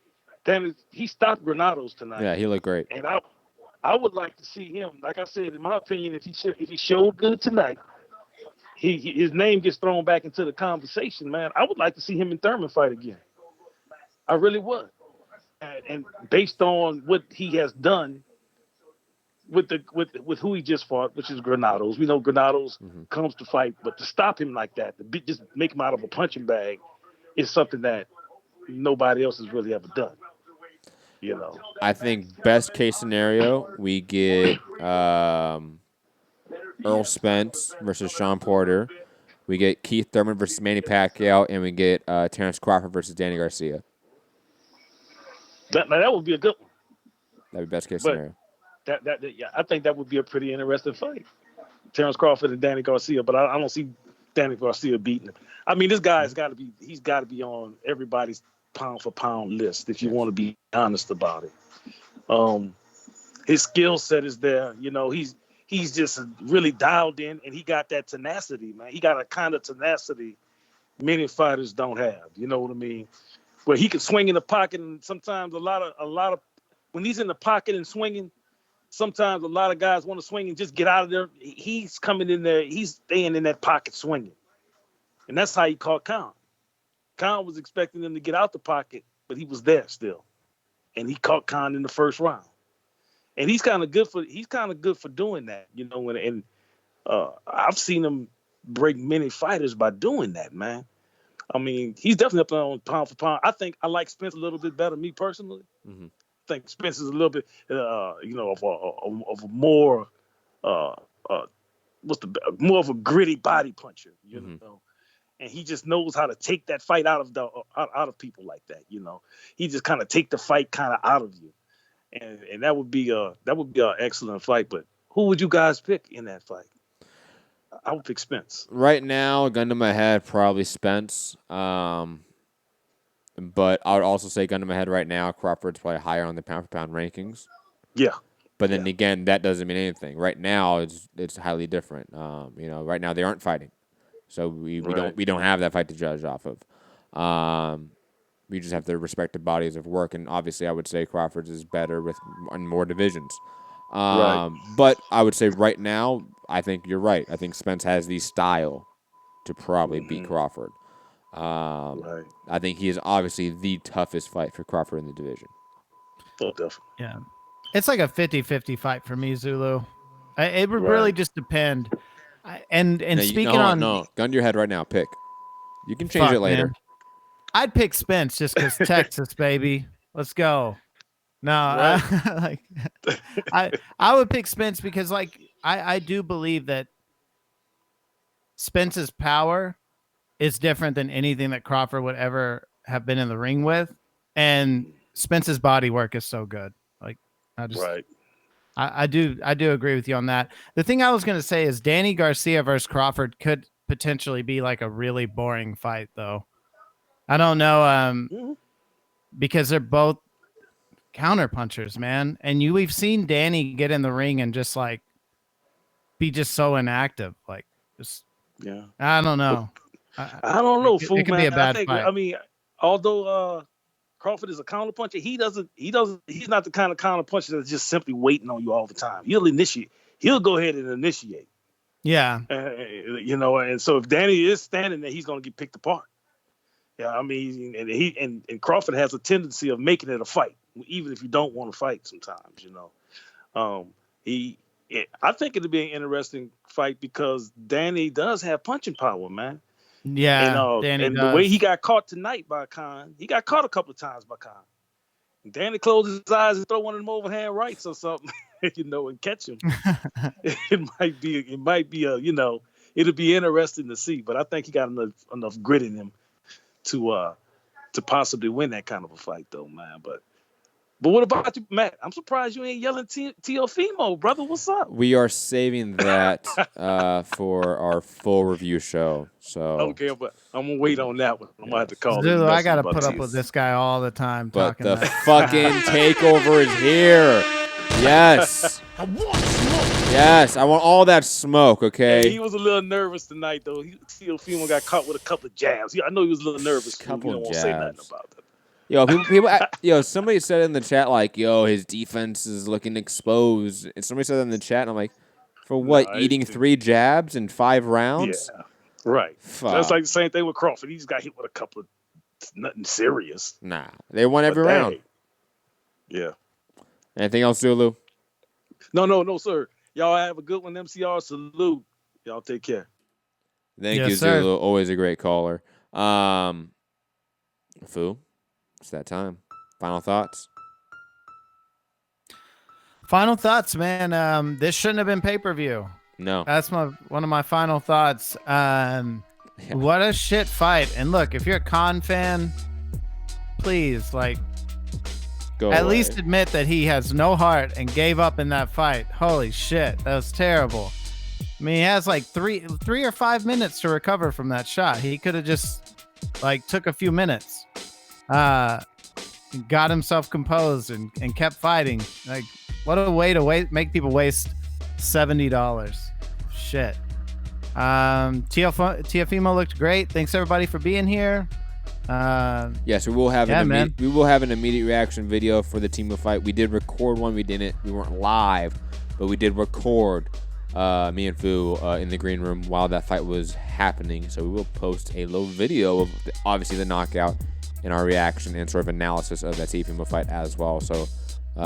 [SPEAKER 10] He stopped Granados tonight.
[SPEAKER 8] Yeah, he looked great.
[SPEAKER 10] And I would like to see him. Like I said, in my opinion, if he showed good tonight, his name gets thrown back into the conversation. Man, I would like to see him and Thurman fight again. I really would. And based on what he has done with who he just fought, which is Granados. We know Granados comes to fight, but to stop him like that, to just make him out of a punching bag, is something that nobody else has really ever done.
[SPEAKER 8] I think best case scenario, we get Earl Spence versus Sean Porter. We get Keith Thurman versus Manny Pacquiao, and we get Terence Crawford versus Danny Garcia.
[SPEAKER 10] That would be a good one.
[SPEAKER 8] That'd be best case scenario.
[SPEAKER 10] I think that would be a pretty interesting fight. Terence Crawford and Danny Garcia, but I don't see Danny Garcia beating him. I mean, this guy's got to be on everybody's pound for pound list if you want to be honest about it. His skill set is there. He's he's just really dialed in, and he got that tenacity, man. He got a kind of tenacity many fighters don't have. You know what I mean? Where he can swing in the pocket, and sometimes a lot of when he's in the pocket and swinging, sometimes a lot of guys want to swing and just get out of there. He's coming in there. He's staying in that pocket swinging. And that's how he caught Khan. Khan was expecting him to get out the pocket, but he was there still. And he caught Khan in the first round. And he's kind of good for doing that, you know, and I've seen him break many fighters by doing that, man. I mean, he's definitely up there on pound for pound. I think I like Spence a little bit better, me personally.
[SPEAKER 8] Mm-hmm.
[SPEAKER 10] I think Spence is a little bit, you know, of a more, more of a gritty body puncher, you know. And he just knows how to take that fight out of people like that, you know. He just kind of take the fight kind of out of you, and that would be an excellent fight. But who would you guys pick in that fight? I would pick Spence.
[SPEAKER 8] Right now, gun to my head, probably Spence. But I would also say gun to my head right now, Crawford's probably higher on the pound for pound rankings.
[SPEAKER 10] Yeah.
[SPEAKER 8] But then again, that doesn't mean anything. Right now, it's highly different. You know, right now they aren't fighting. So we don't have that fight to judge off of. We just have their respective bodies of work, and obviously I would say Crawford's is better in more divisions. But I would say right now, I think you're right. I think Spence has the style to probably beat Crawford. I think he is obviously the toughest fight for Crawford in the division.
[SPEAKER 10] Oh, definitely.
[SPEAKER 9] Yeah. It's like a 50-50 fight for me, Zulu. It would really just depend. And speaking on...
[SPEAKER 8] No, gun to your head right now. Pick. You can change it later.
[SPEAKER 9] Man. I'd pick Spence just because Texas, baby. Let's go. No, I would pick Spence because, like, I do believe that Spence's power is different than anything that Crawford would ever have been in the ring with, and Spence's body work is so good. Like, I do agree with you on that. The thing I was going to say is Danny Garcia versus Crawford could potentially be like a really boring fight, though. I don't know, because they're both counter punchers, man. And we've seen Danny get in the ring and just like be just so inactive. Like, just I don't know.
[SPEAKER 10] I don't know.
[SPEAKER 9] It could be a bad fight.
[SPEAKER 10] I mean, although Crawford is a counter puncher, he's not the kind of counter puncher that's just simply waiting on you all the time. He'll go ahead and initiate.
[SPEAKER 9] Yeah.
[SPEAKER 10] You know, and so if Danny is standing there, he's going to get picked apart. Yeah, I mean, and Crawford has a tendency of making it a fight, even if you don't want to fight sometimes, you know. I think it'd be an interesting fight because Danny does have punching power, man.
[SPEAKER 9] Yeah,
[SPEAKER 10] and the way he got caught tonight by Khan, he got caught a couple of times by Khan. Danny closed his eyes and throw one of them overhand rights or something, you know, and catch him. It might be a, you know, it'll be interesting to see. But I think he got enough grit in him to possibly win that kind of a fight, though, man. But what about you, Matt? I'm surprised you ain't yelling Teofimo, brother. What's up?
[SPEAKER 8] We are saving that for our full review show. So
[SPEAKER 10] okay, but I'm gonna wait on that one. I'm gonna have to call.
[SPEAKER 9] Zulu, I gotta put up with this guy all the time.
[SPEAKER 8] But the fucking takeover is here. Yes.
[SPEAKER 1] I want smoke.
[SPEAKER 8] Yes, I want all that smoke. Okay.
[SPEAKER 10] Yeah, he was a little nervous tonight, though. Teofimo got caught with a couple of jabs. I know he was a little nervous.
[SPEAKER 8] Couple
[SPEAKER 10] don't want
[SPEAKER 8] jabs.
[SPEAKER 10] to say nothing about that.
[SPEAKER 8] Yo, somebody said in the chat, like, yo, his defense is looking exposed. And somebody said that in the chat, and I'm like, for what, eating 3 jabs in 5 rounds?
[SPEAKER 10] Yeah, right.
[SPEAKER 8] Fuck.
[SPEAKER 10] That's like the same thing with Crawford. He just got hit with a couple of nothing serious.
[SPEAKER 8] Nah, they won every round.
[SPEAKER 10] Yeah.
[SPEAKER 8] Anything else, Zulu?
[SPEAKER 10] No, sir. Y'all have a good one, MCR. Salute. Y'all take care.
[SPEAKER 8] Thank you,
[SPEAKER 9] sir.
[SPEAKER 8] Zulu. Always a great caller. Fu, it's that time. Final thoughts?
[SPEAKER 9] Final thoughts, man. This shouldn't have been pay-per-view.
[SPEAKER 8] No.
[SPEAKER 9] That's one of my final thoughts. What a shit fight. And look, if you're a Khan fan, please, like, at least admit that he has no heart and gave up in that fight. Holy shit, that was terrible. I mean, he has like 3 or 5 minutes to recover from that shot. He could have just like took a few minutes, got himself composed and kept fighting. Like, what a way to make people waste $70. Shit. Tiafimo looked great. Thanks everybody for being here.
[SPEAKER 8] Yes, we will have
[SPEAKER 9] man.
[SPEAKER 8] we will have an immediate reaction video for the Team of Fight. We did record one. We weren't live, but we did record me and Fu in the green room while that fight was happening. So we will post a little video of obviously the knockout and our reaction and sort of analysis of that Team fight as well. So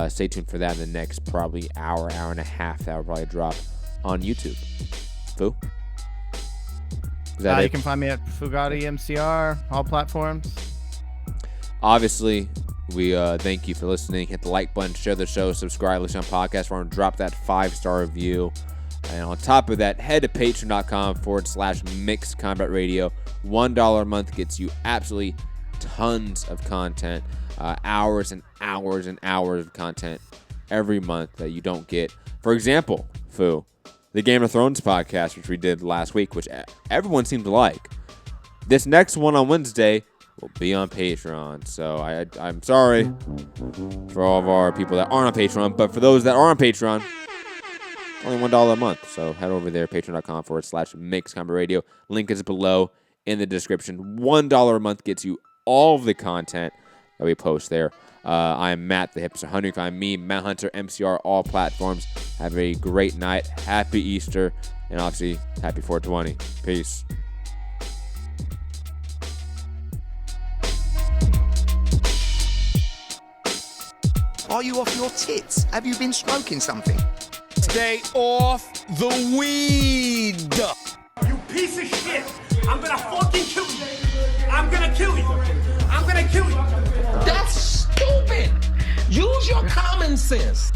[SPEAKER 8] stay tuned for that in the next probably hour and a half. That will probably drop on YouTube. Fu?
[SPEAKER 9] You can find me at Fugati MCR, all platforms.
[SPEAKER 8] Obviously, we thank you for listening. Hit the like button, share the show, subscribe, listen on podcast. We're going to drop that 5-star review. And on top of that, head to patreon.com/Mixed Combat Radio. $1 a month gets you absolutely tons of content, hours and hours and hours of content every month that you don't get. For example, Fu, the Game of Thrones podcast, which we did last week, which everyone seemed to like. This next one on Wednesday will be on Patreon. So I'm sorry for all of our people that aren't on Patreon, but for those that are on Patreon, only $1 a month. So head over there, patreon.com/Mixed Combat Radio. Link is below in the description. $1 a month gets you all of the content that we post there. I am Matt, the Hipster Hunter. You can find me, Matt Hunter, MCR, all platforms. Have a great night. Happy Easter. And obviously, happy 420. Peace.
[SPEAKER 11] Are you off your tits? Have you been smoking something?
[SPEAKER 1] Stay off the weed.
[SPEAKER 12] You piece of shit. I'm gonna fucking kill you. I'm gonna kill you. I'm gonna kill you.
[SPEAKER 11] That's stupid. Use your common sense.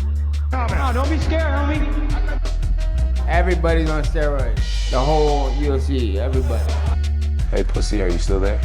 [SPEAKER 12] No, don't be scared, homie.
[SPEAKER 6] Everybody's on steroids. The whole UFC, everybody.
[SPEAKER 13] Hey, pussy, are you still there?